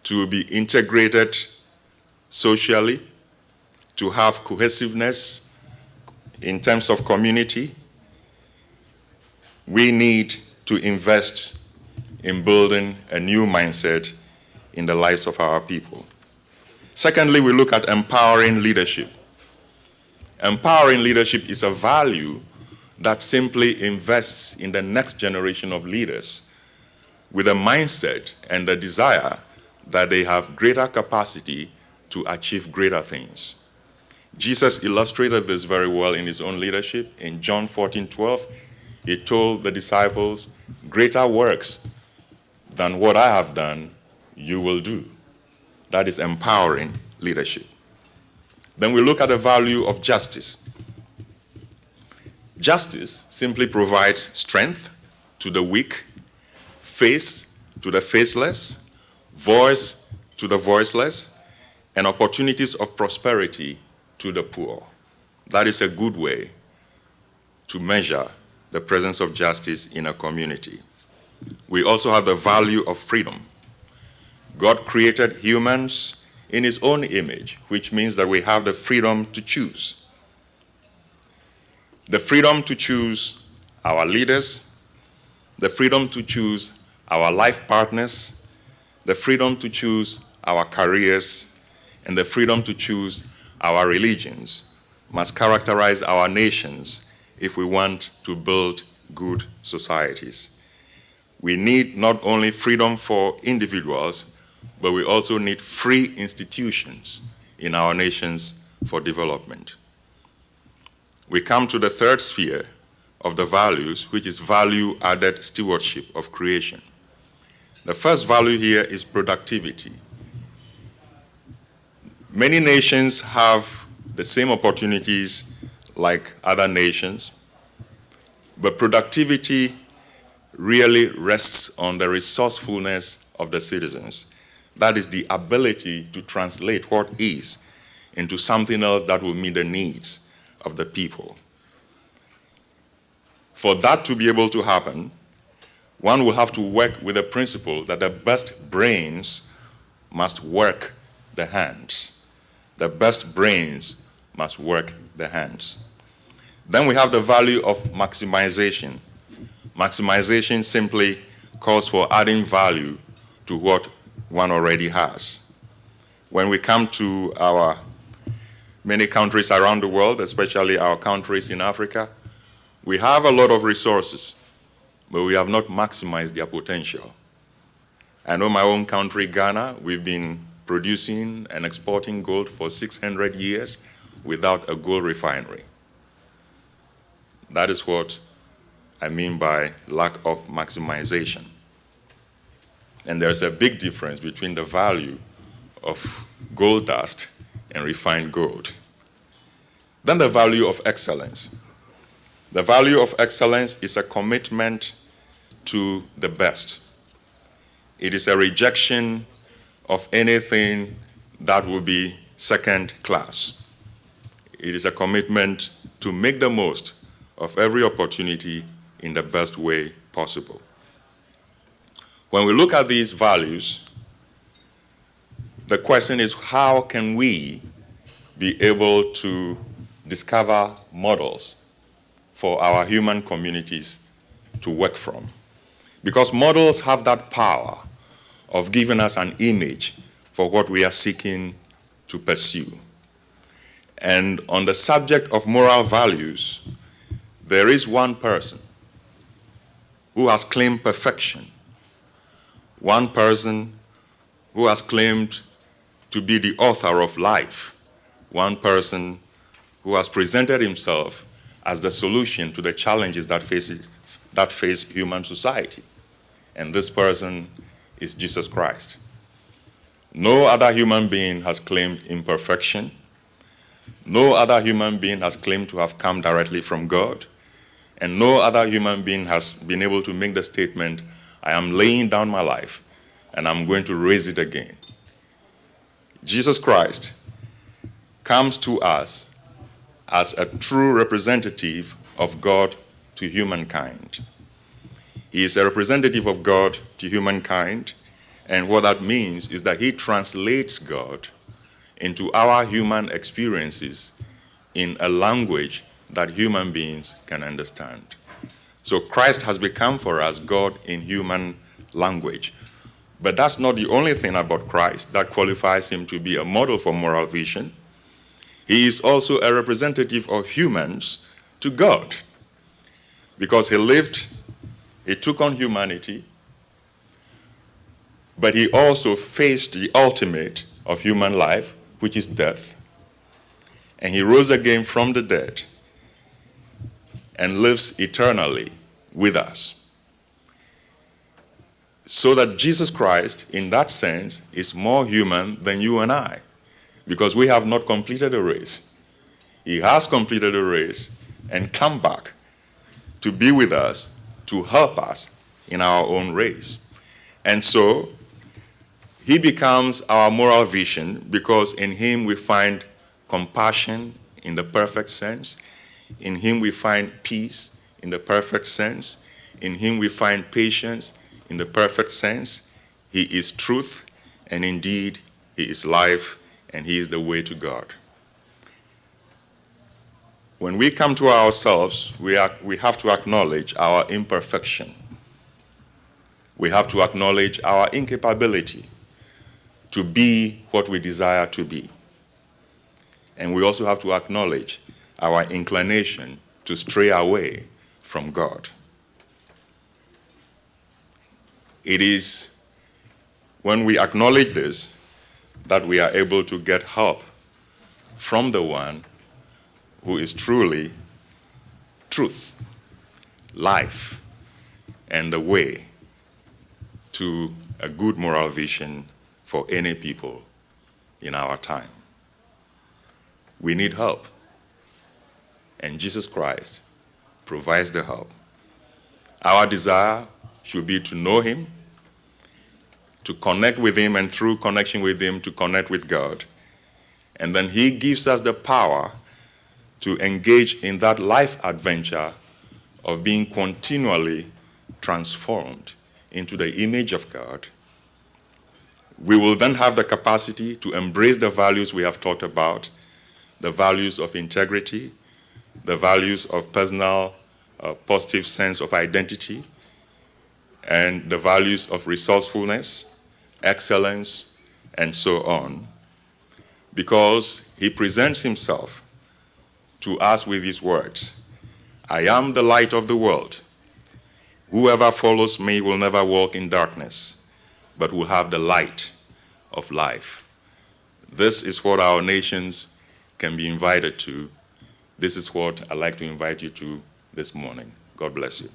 to be integrated socially, to have cohesiveness in terms of community, we need to invest in building a new mindset in the lives of our people. Secondly, we look at empowering leadership. Empowering leadership is a value that simply invests in the next generation of leaders with a mindset and a desire that they have greater capacity to achieve greater things. Jesus illustrated this very well in his own leadership. In John 14:12, he told the disciples, "Greater works than what I have done, you will do." That is empowering leadership. Then we look at the value of justice. Justice simply provides strength to the weak, face to the faceless, voice to the voiceless, and opportunities of prosperity to the poor. That is a good way to measure the presence of justice in a community. We also have the value of freedom. God created humans in his own image, which means that we have the freedom to choose. The freedom to choose our leaders, the freedom to choose our life partners, the freedom to choose our careers, and the freedom to choose our religions must characterize our nations if we want to build good societies. We need not only freedom for individuals, but we also need free institutions in our nations for development. We come to the third sphere of the values, which is value-added stewardship of creation. The first value here is productivity. Many nations have the same opportunities like other nations, but productivity really rests on the resourcefulness of the citizens. That is the ability to translate what is into something else that will meet the needs of the people. For that to be able to happen, one will have to work with the principle that the best brains must work the hands. The best brains must work the hands. Then we have the value of maximization. Maximization simply calls for adding value to what one already has. When we come to our many countries around the world, especially our countries in Africa, we have a lot of resources, but we have not maximized their potential. I know my own country, Ghana, we've been producing and exporting gold for 600 years without a gold refinery. That is what I mean by lack of maximization. And there's a big difference between the value of gold dust and refined gold. Then the value of excellence. The value of excellence is a commitment to the best. It is a rejection of anything that will be second class. It is a commitment to make the most of every opportunity in the best way possible. When we look at these values, the question is, how can we be able to discover models for our human communities to work from? Because models have that power of giving us an image for what we are seeking to pursue. And on the subject of moral values, there is one person who has claimed perfection, one person who has claimed to be the author of life, one person who has presented himself as the solution to the challenges that face human society. And this person is Jesus Christ. No other human being has claimed imperfection. No other human being has claimed to have come directly from God. And no other human being has been able to make the statement, I am laying down my life and I'm going to raise it again. Jesus Christ comes to us as a true representative of God to humankind. He is a representative of God to humankind And what that means is that he translates God into our human experiences in a language that human beings can understand. So Christ has become for us God in human language. But that's not the only thing about Christ that qualifies him to be a model for moral vision. He is also a representative of humans to God, because he took on humanity, but he also faced the ultimate of human life, which is death. And he rose again from the dead and lives eternally with us. So that Jesus Christ, in that sense, is more human than you and I, because we have not completed a race. He has completed a race and come back to be with us, to help us in our own race. And so he becomes our moral vision, because in him we find compassion in the perfect sense. In him we find peace in the perfect sense. In him we find patience in the perfect sense. He is truth, and indeed he is life, and he is the way to God. When we come to ourselves, we have to acknowledge our imperfection. We have to acknowledge our incapability to be what we desire to be. And we also have to acknowledge our inclination to stray away from God. It is when we acknowledge this that we are able to get help from the one who is truly truth, life, and the way to a good moral vision for any people in our time. We need help, and Jesus Christ provides the help. Our desire should be to know him, to connect with him, and through connection with him, to connect with God. And then he gives us the power to engage in that life adventure of being continually transformed into the image of God. We will then have the capacity to embrace the values we have talked about, the values of integrity, the values of personal positive sense of identity, and the values of resourcefulness, excellence, and so on, because he presents himself to us with these words: I am the light of the world. Whoever follows me will never walk in darkness, but will have the light of life. This is what our nations can be invited to. This is what I'd like to invite you to this morning. God bless you.